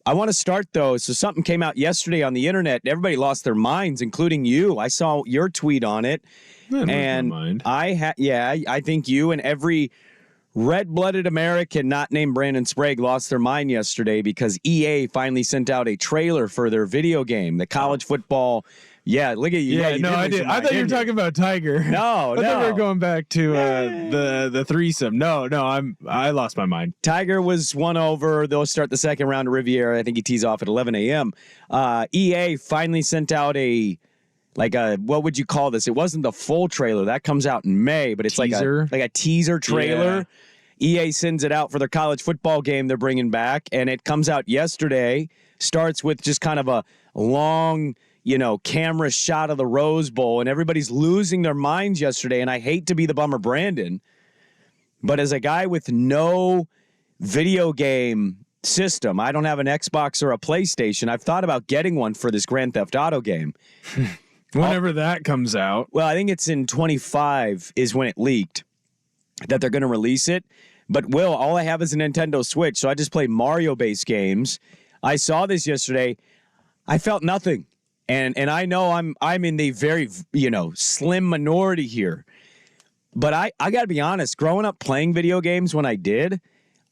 I want to start, though. So something came out yesterday on the internet. Everybody lost their minds, including you. I saw your tweet on it. And my mind. I think you and every red-blooded American not named Brandon Sprague lost their mind yesterday because EA finally sent out a trailer for their video game, the college football. Yeah, look at you. Yeah, no, I did. I thought you were talking about Tiger. No, I thought we were going back to the threesome. No, I lost my mind. Tiger was won over. They'll start the second round of Riviera. I think he tees off at 11 a.m. EA finally sent out what would you call this? It wasn't the full trailer. That comes out in May, but it's teaser. like a teaser trailer. Yeah. EA sends it out for their college football game they're bringing back, and it comes out yesterday. Starts with just kind of a long, camera shot of the Rose Bowl, and everybody's losing their minds yesterday, and I hate to be the bummer, Brandon, but as a guy with no video game system, I don't have an Xbox or a PlayStation, I've thought about getting one for this Grand Theft Auto game. Whenever that comes out. Well, I think it's in 25 is when it leaked that they're going to release it. But, Will, all I have is a Nintendo Switch, so I just play Mario-based games. I saw this yesterday. I felt nothing. And I know I'm in the very, slim minority here. But I got to be honest, growing up playing video games when I did,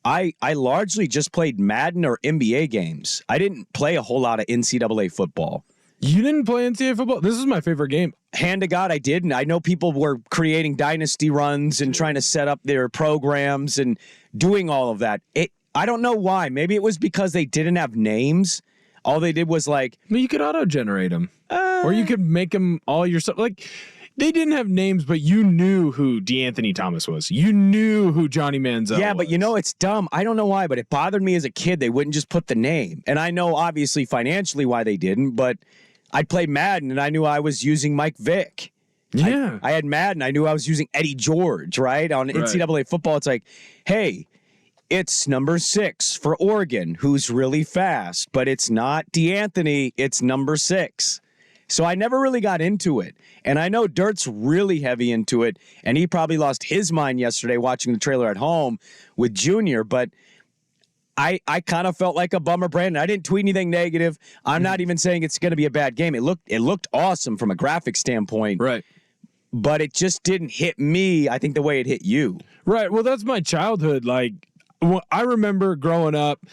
I largely just played Madden or NBA games. I didn't play a whole lot of NCAA football. You didn't play NCAA football? This is my favorite game. Hand to God, I did. And I know people were creating dynasty runs and trying to set up their programs and doing all of that. I don't know why. Maybe it was because they didn't have names. All they did was you could auto-generate them. Or you could make them all yourself. They didn't have names, but you knew who DeAnthony Thomas was. You knew who Johnny Manziel was. Yeah, but it's dumb. I don't know why, but it bothered me as a kid. They wouldn't just put the name. And I know, obviously, financially why they didn't, but I'd play Madden, and I knew I was using Mike Vick. Yeah. I had Madden. I knew I was using Eddie George, right? On NCAA football, it's like, hey, it's number 6 for Oregon, who's really fast, but it's not DeAnthony. It's number 6. So I never really got into it. And I know Dirt's really heavy into it, and he probably lost his mind yesterday watching the trailer at home with Junior, but I kind of felt like a bummer, Brandon. I didn't tweet anything negative. I'm not even saying it's going to be a bad game. It looked awesome from a graphic standpoint. Right. But it just didn't hit me, I think, the way it hit you. Right. Well, that's my childhood. I remember growing up,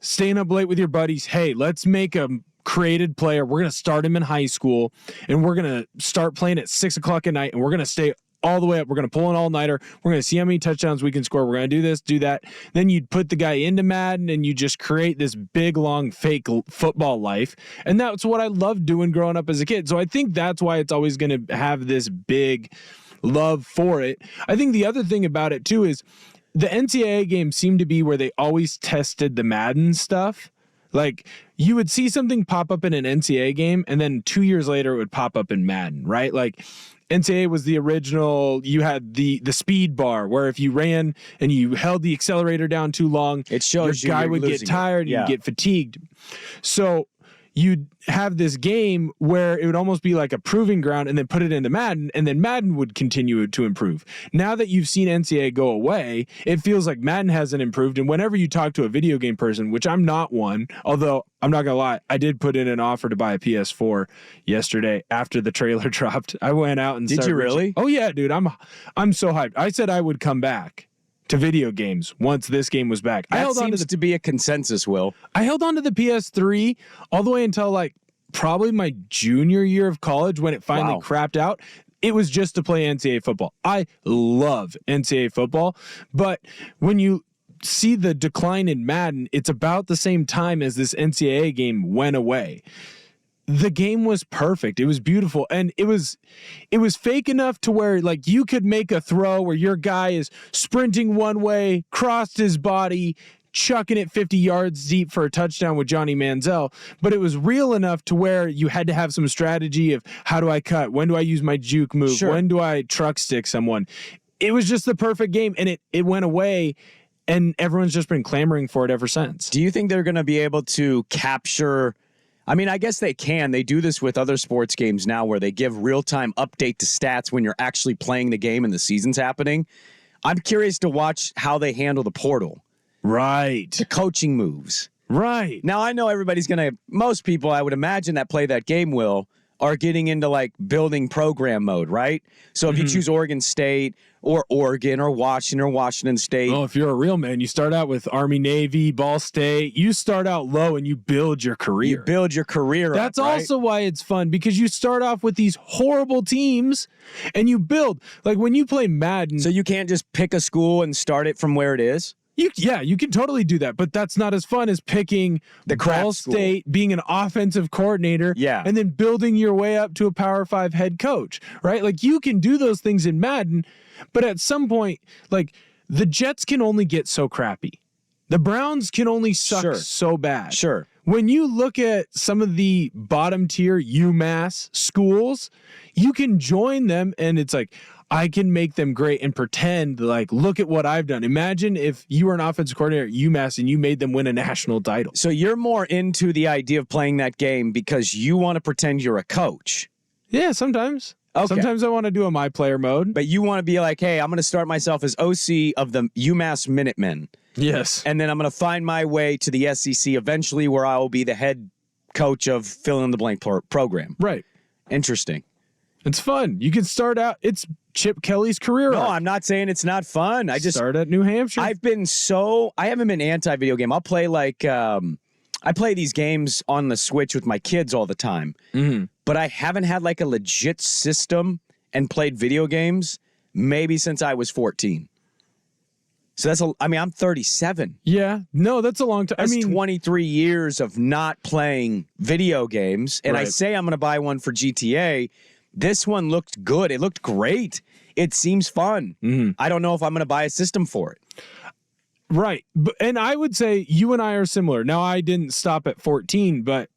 staying up late with your buddies. Hey, let's make a created player. We're going to start him in high school, and we're going to start playing at 6 o'clock at night, and we're going to stay all the way up. We're going to pull an all-nighter. We're going to see how many touchdowns we can score. We're going to do this, do that. Then you'd put the guy into Madden, and you just create this big, long, fake football life. And that's what I loved doing growing up as a kid. So I think that's why it's always going to have this big love for it. I think the other thing about it, too, is the NCAA games seem to be where they always tested the Madden stuff. You would see something pop up in an NCAA game, and then 2 years later it would pop up in Madden, right? NCAA was the original. You had the speed bar where if you ran and you held the accelerator down too long, it shows your guy would get tired and you'd get fatigued. So you'd have this game where it would almost be like a proving ground and then put it into Madden, and then Madden would continue to improve. Now that you've seen NCAA go away, it feels like Madden hasn't improved. And whenever you talk to a video game person, which I'm not one, although I'm not going to lie, I did put in an offer to buy a PS4 yesterday after the trailer dropped. I went out and Did you really? Oh yeah, dude. I'm so hyped. I said I would come back to video games once this game was back. That seems to be a consensus, Will. I held on to the PS3 all the way until probably my junior year of college when it finally crapped out. It was just to play NCAA football. I love NCAA football, but when you see the decline in Madden, it's about the same time as this NCAA game went away. The game was perfect. It was beautiful. And it was fake enough to where you could make a throw where your guy is sprinting one way, crossed his body, chucking it 50 yards deep for a touchdown with Johnny Manziel. But it was real enough to where you had to have some strategy of how do I cut? When do I use my juke move? Sure. When do I truck stick someone? It was just the perfect game, and it went away. And everyone's just been clamoring for it ever since. Do you think they're going to be able to capture... I mean, I guess they can. They do this with other sports games now where they give real-time update to stats when you're actually playing the game and the season's happening. I'm curious to watch how they handle the portal. Right. The coaching moves. Right. Now, I know most people, I would imagine, that play that game are getting into like building program mode, right? So if you choose Oregon State or Oregon or Washington State. Well, if you're a real man, you start out with Army, Navy, Ball State. You start out low and you build your career. You build your career That's up, right? also why it's fun, because you start off with these horrible teams and you build. Like when you play Madden. So you can't just pick a school and start it from where it is? You can totally do that, but that's not as fun as picking the Ball State, being an offensive coordinator, and then building your way up to a Power 5 head coach, right? Like you can do those things in Madden, but at some point, like the Jets can only get so crappy. The Browns can only suck so bad. Sure. When you look at some of the bottom tier UMass schools, you can join them and it's like, I can make them great and pretend like, look at what I've done. Imagine if you were an offensive coordinator at UMass and you made them win a national title. So you're more into the idea of playing that game because you want to pretend you're a coach. Yeah, sometimes. Okay. Sometimes I want to do a my player mode. But you want to be like, hey, I'm going to start myself as OC of the UMass Minutemen. Yes. And then I'm going to find my way to the SEC eventually where I will be the head coach of fill-in-the-blank program. Right. Interesting. It's fun. You can start out. It's Chip Kelly's career. No, I'm not saying it's not fun. I just start at New Hampshire. I haven't been anti-video game. I'll play I play these games on the Switch with my kids all the time. Mm-hmm. But I haven't had like a legit system and played video games maybe since I was 14. So I'm 37. Yeah. No, that's a long time. That's 23 years of not playing video games. And I say I'm going to buy one for GTA. This one looked good. It looked great. It seems fun. Mm-hmm. I don't know if I'm going to buy a system for it. Right. And I would say you and I are similar. Now, I didn't stop at 14, but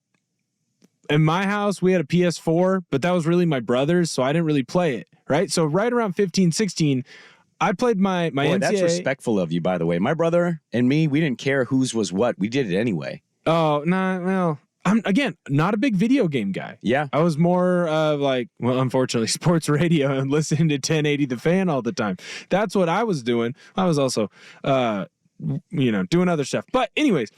in my house, we had a PS4, but that was really my brother's, so I didn't really play it. Right. So right around 15, 16, I played my NCAA. That's respectful of you, by the way. My brother and me, we didn't care whose was what. We did it anyway. Oh, nah, well, I'm, again, not a big video game guy. Yeah. I was more of unfortunately, sports radio and listening to 1080 The Fan all the time. That's what I was doing. I was also, doing other stuff. But anyways,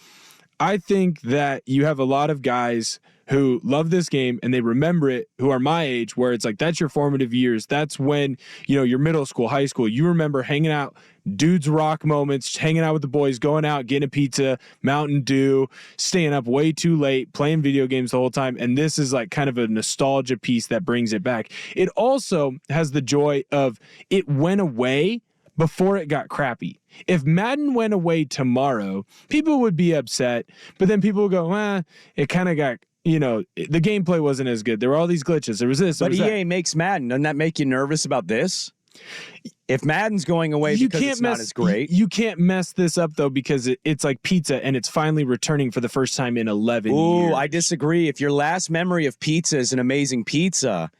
I think that you have a lot of guys who love this game and they remember it, who are my age, where it's like, that's your formative years. That's when, your middle school, high school, you remember hanging out, dudes rock moments, hanging out with the boys, going out, getting a pizza, Mountain Dew, staying up way too late, playing video games the whole time. And this is like kind of a nostalgia piece that brings it back. It also has the joy of it went away before it got crappy. If Madden went away tomorrow, people would be upset, but then people would go, it kind of got, the gameplay wasn't as good. There were all these glitches. There was this. But EA makes Madden. Doesn't that make you nervous about this? If Madden's going away because it's not as great. You can't mess this up, though, because it's like pizza, and it's finally returning for the first time in 11 years. Ooh, I disagree. If your last memory of pizza is an amazing pizza,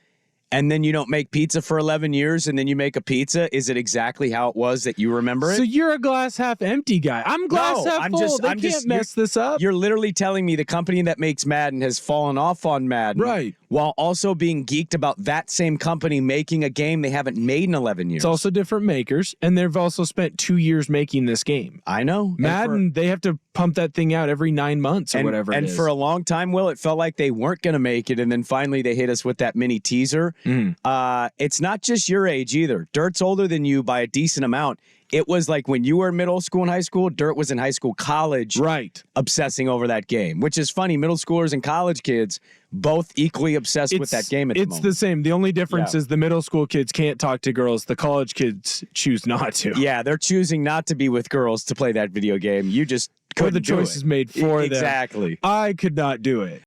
and then you don't make pizza for 11 years, and then you make a pizza, is it exactly how it was that you remember it? So you're a glass half empty guy. I'm glass half full. They can't mess this up. You're literally telling me the company that makes Madden has fallen off on Madden. Right. While also being geeked about that same company making a game they haven't made in 11 years. It's also different makers, and they've also spent 2 years making this game. I know. Madden, they have to pump that thing out every 9 months or whatever it is. And for a long time, Will, it felt like they weren't going to make it, and then finally they hit us with that mini teaser. It's not just your age either. Dirt's older than you by a decent amount. It was like when you were in middle school and high school, Dirt was in high school, college, right? Obsessing over that game, which is funny. Middle schoolers and college kids both equally obsessed with that game at the moment. It's the same. The only difference is the middle school kids can't talk to girls. The college kids choose not to. Yeah, they're choosing not to be with girls to play that video game. You just couldn't do it. The choice is made for them. Exactly. I could not do it.